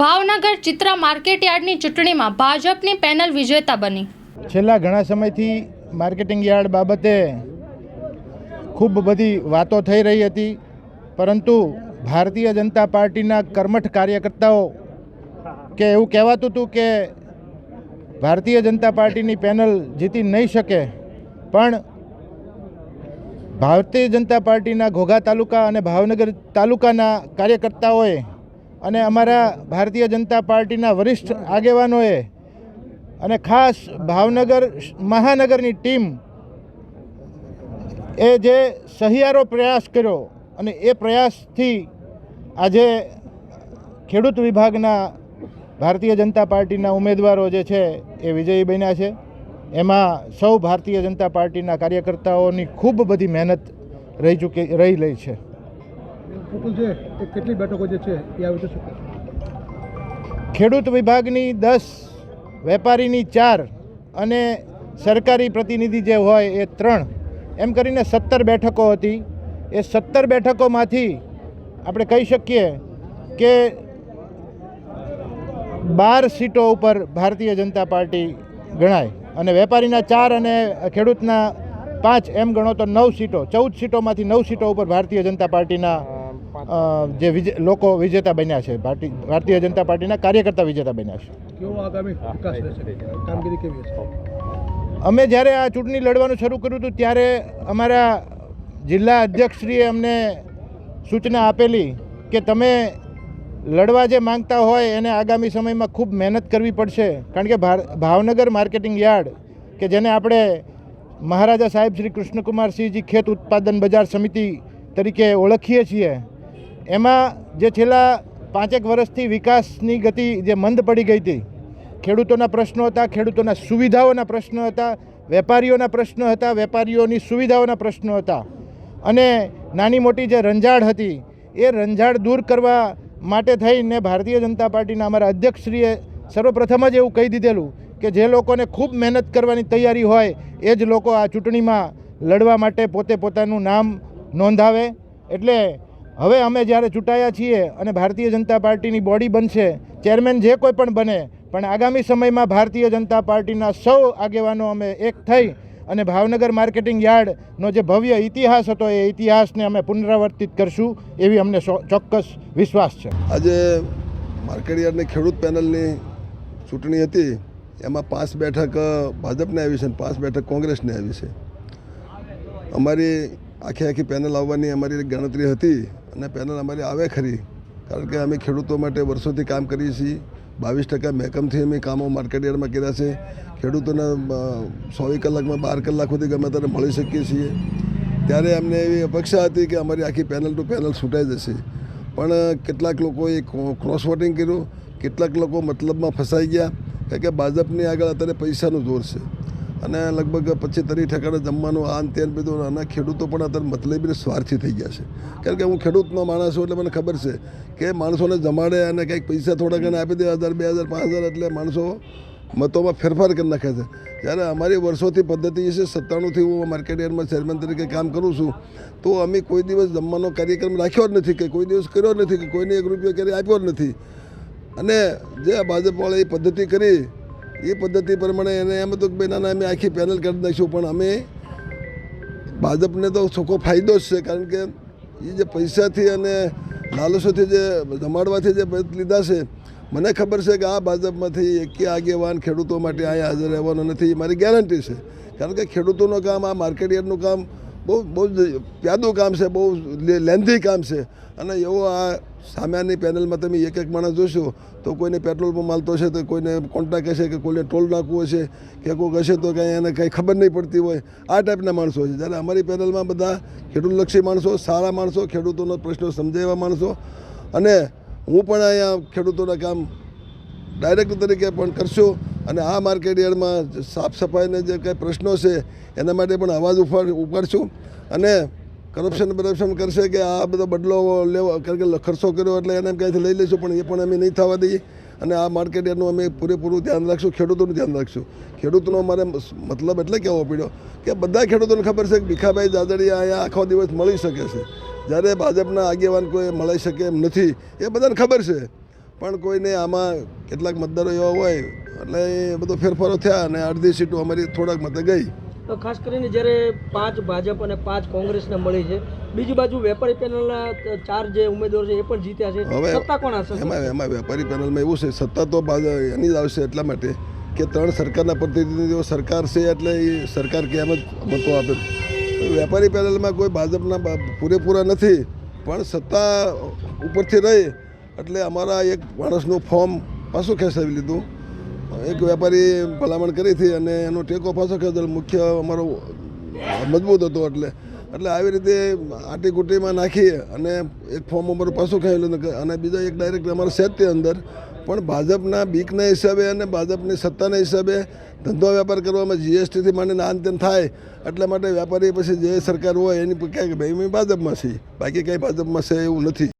ભાવનગર ચિત્રા માર્કેટયાર્ડની ચૂંટણીમાં ભાજપની પેનલ વિજેતા બની। છેલ્લા ઘણા સમયથી માર્કેટિંગ યાર્ડ બાબતે ખૂબ બધી વાતો થઈ રહી હતી, પરંતુ ભારતીય જનતા પાર્ટીના કર્મઠ કાર્યકર્તાઓ કે એવું કહેવાતું હતું કે ભારતીય જનતા પાર્ટીની પેનલ જીતી નહીં શકે, પણ ભારતીય જનતા પાર્ટીના ઘોઘા તાલુકા અને ભાવનગર તાલુકાના કાર્યકર્તાઓએ અને અમારા ભારતીય જનતા પાર્ટીના વરિષ્ઠ આગેવાનોએ અને ખાસ ભાવનગર મહાનગરની ટીમ એ જે સહિયારો પ્રયાસ કર્યો અને એ પ્રયાસથી આજે ખેડૂત વિભાગના ભારતીય જનતા પાર્ટીના ઉમેદવારો જે છે એ વિજયી બન્યા છે। એમાં સૌ ભારતીય જનતા પાર્ટીના કાર્યકર્તાઓની ખૂબ બધી મહેનત રહી છે। કેટલી બેઠકો જે છે એ આવી તો શું? ખેડૂત વિભાગની 10, વેપારીની 4 અને સરકારી પ્રતિનિધિ જે હોય એ 3, એમ કરીને 17 બેઠકો હતી। એ 17 બેઠકોમાંથી આપણે કહી શકીએ કે 12 સીટો ઉપર ભારતીય જનતા પાર્ટી ગણાય અને વેપારીના 4 અને ખેડૂતના 5 એમ ગણો તો 9 સીટો, 14 સીટોમાંથી 9 સીટો ઉપર ભારતીય જનતા પાર્ટીના જે લોકો વિજેતા બન્યા છે, ભારતીય જનતા પાર્ટીના કાર્યકર્તા વિજેતા બન્યા છે। કેવો આગામી વિકાસ રહેશે? કામગીરી કેવી હશે? અમે જ્યારે આ ચૂંટણી લડવાનું શરૂ કર્યું હતું ત્યારે અમારા જિલ્લા અધ્યક્ષશ્રીએ અમને સૂચના આપેલી કે તમે લડવા જે માંગતા હોય એને આગામી સમયમાં ખૂબ મહેનત કરવી પડશે, કારણ કે ભાવનગર માર્કેટિંગ યાર્ડ કે જેને આપણે મહારાજા સાહેબ શ્રી કૃષ્ણકુમારસિંહજી ખેત ઉત્પાદન બજાર સમિતિ તરીકે ઓળખીએ છીએ, એમાં જે છેલ્લા 5 વર્ષથી વિકાસની ગતિ જે મંદ પડી ગઈ હતી, ખેડૂતોના પ્રશ્નો હતા, ખેડૂતોના સુવિધાઓના પ્રશ્નો હતા, વેપારીઓના પ્રશ્નો હતા, વેપારીઓની સુવિધાઓના પ્રશ્નો હતા, અને નાની મોટી જે રંજાડ હતી એ રંજાડ દૂર કરવા માટે થઈને ભારતીય જનતા પાર્ટીના અમારા અધ્યક્ષશ્રીએ સર્વપ્રથમ જ એવું કહી દીધેલું કે જે લોકોને ખૂબ મહેનત કરવાની તૈયારી હોય એ જ લોકો આ ચૂંટણીમાં લડવા માટે પોતે પોતાનું નામ નોંધાવે। એટલે હવે અમે જ્યારે ચૂંટાયા છીએ અને ભારતીય જનતા પાર્ટીની બોડી બનશે, ચેરમેન જે કોઈ પણ બને, પણ આગામી સમયમાં ભારતીય જનતા પાર્ટીના સૌ આગેવાનો અમે એક થઈ અને ભાવનગર માર્કેટિંગ યાર્ડનો જે ભવ્ય ઇતિહાસ હતો એ ઇતિહાસને અમે પુનરાવર્તિત કરશું એવી અમને ચોક્કસ વિશ્વાસ છે। આજે માર્કેટ યાર્ડની ખેડૂત પેનલની ચૂંટણી હતી, એમાં 5 બેઠક ભાજપને આવી છે અને 5 બેઠક કોંગ્રેસને આવી છે। અમારી આખી પેનલ આવવાની અમારી ગણતરી હતી અને પેનલ અમારી આવે ખરી, કારણ કે અમે ખેડૂતો માટે વર્ષોથી કામ કરીએ છીએ। 22% મહેકમથી અમે કામો માર્કેટ યાર્ડમાં કર્યા છે। ખેડૂતોને 24 કલાકમાં 12 કલાક સુધી ગમે ત્યારે મળી શકીએ છીએ। ત્યારે અમને એવી અપેક્ષા હતી કે અમારી આખી પેનલ ટુ પેનલ છૂટાઈ જશે, પણ કેટલાક લોકોએ ક્રોસ વોટિંગ કર્યું, કેટલાક લોકો મતલબમાં ફસાઈ ગયા, કારણ કે ભાજપની આગળ અત્યારે પૈસાનું જોર છે અને લગભગ 25-30% જમવાનું આ તેન બધું, અને ખેડૂતો પણ અત્યારે મતલબી સ્વાર્થી થઈ ગયા છે। કારણ કે હું ખેડૂતનો માણસ છું એટલે મને ખબર છે કે માણસોને જમાડે અને કંઈક પૈસા થોડા ઘણા આપી દે, 1000, 2000, 5000, એટલે માણસો મતોમાં ફેરફાર કરી નાખે છે। જ્યારે અમારી વર્ષોથી પદ્ધતિ છે, 97થી હું માર્કેટ યાર્ડમાં ચેરમેન તરીકે કામ કરું છું, તો અમે કોઈ દિવસ જમવાનો કાર્યક્રમ રાખ્યો જ નથી, કે કોઈ દિવસ કર્યો જ નથી, કે કોઈને 1 રૂપિયો ક્યારેય આપ્યો જ નથી। અને જે ભાજપવાળાએ પદ્ધતિ કરી એ પદ્ધતિ પ્રમાણે એને એમ હતું કે ભાઈ ના અમે આખી પેનલ કરી નાખીશું, પણ અમે ભાજપને તો ચોખ્ખો ફાયદો જ છે, કારણ કે એ જે પૈસાથી અને લાલચોથી જે જમાડવાથી જે લીધા છે, મને ખબર છે કે આ ભાજપમાંથી એકે આગેવાન ખેડૂતો માટે અહીંયા હાજર રહેવાનો નથી, એ મારી ગેરંટી છે। કારણ કે ખેડૂતોનું કામ, આ માર્કેટ યાર્ડનું કામ બહુ જ પ્યાદું કામ છે, બહુ લેન્ધી કામ છે, અને એવો આ સામેની પેનલમાં તમે એક માણસ જોશો તો કોઈને પેટ્રોલ પંપ માલતો છે, તો કોઈને કોન્ટ્રાક્ટ હશે, કે કોઈને ટોલ નાખવું હશે, કે કોઈક હશે તો કંઈ એને કંઈ ખબર નહીં પડતી હોય, આ ટાઈપના માણસો છે। જ્યારે અમારી પેનલમાં બધા ખેડૂતલક્ષી માણસો, સારા માણસો, ખેડૂતોનો પ્રશ્નો સમજાય એવા માણસો, અને હું પણ અહીંયા ખેડૂતોના કામ ડાયરેક્ટર તરીકે પણ કરશું, અને આ માર્કેટ યાર્ડમાં સાફ સફાઈના જે કંઈ પ્રશ્નો છે એના માટે પણ અવાજ ઉપાડશું, અને કરપ્શન કરશે કે આ બધો બદલો લેવો, કારણ કે ખર્ચો કર્યો એટલે એને ક્યાંયથી લઈ લઈશું, પણ એ પણ અમે નહીં થવા દઈએ। અને આ માર્કેટ યાર્ડનું અમે પૂરેપૂરું ધ્યાન રાખશું, ખેડૂતોનું ધ્યાન રાખશું। ખેડૂતોનો અમારે મતલબ એટલે કહેવો પડ્યો કે બધા ખેડૂતોને ખબર છે કે ભીખાભાઈ જાદડિયા અહીંયા આખો દિવસ મળી શકે છે, જ્યારે ભાજપના આગેવાન કોઈ મળી શકે એમ નથી, એ બધાને ખબર છે। પણ કોઈને આમાં કેટલાક મતદારો એવા હોય એટલે એ બધો ફેરફારો થયા અને અડધી સીટો અમારી થોડાક મતે ગઈ. તો ખાસ કરીને જ્યારે 5 ભાજપ અને 5 કોંગ્રેસને મળી છે, બીજી બાજુ વેપારી પેનલના 4 જે ઉમેદવારો છે એ પણ જીત્યા છે, હવે સત્તા કોણ હશે? એમાં વેપારી પેનલમાં એવું છે, સત્તા તો એની જ આવશે એટલા માટે કે 3 સરકારના પ્રતિનિધિઓ સરકાર છે એટલે એ સરકાર કે એમ જ મતો આપે. વેપારી પેનલમાં કોઈ ભાજપના પૂરેપૂરા નથી, પણ સત્તા ઉપરથી રહી એટલે અમારા એક માણસનું ફોર્મ પાછું ખેંચાવી લીધું. એક વેપારી ભલામણ કરી હતી અને એનો ટેકો પાછો ખેંચેલો. મુખ્ય અમારો મજબૂત હતો એટલે આવી રીતે આટીકુટીમાં નાખી અને એક ફોર્મ અમારું પાછું ખેંચેલું અને બીજા એક ડાયરેક્ટ અમારા સેટ અંદર. પણ ભાજપના બીકના હિસાબે અને ભાજપની સત્તાના હિસાબે ધંધો વેપાર કરવામાં જીએસટીથી માંડીને આન તેન થાય એટલા માટે વેપારી પછી જે સરકાર હોય એની કહે કે ભાઈ અમે ભાજપમાં છીએ, બાકી કંઈ ભાજપમાં છે એવું નથી.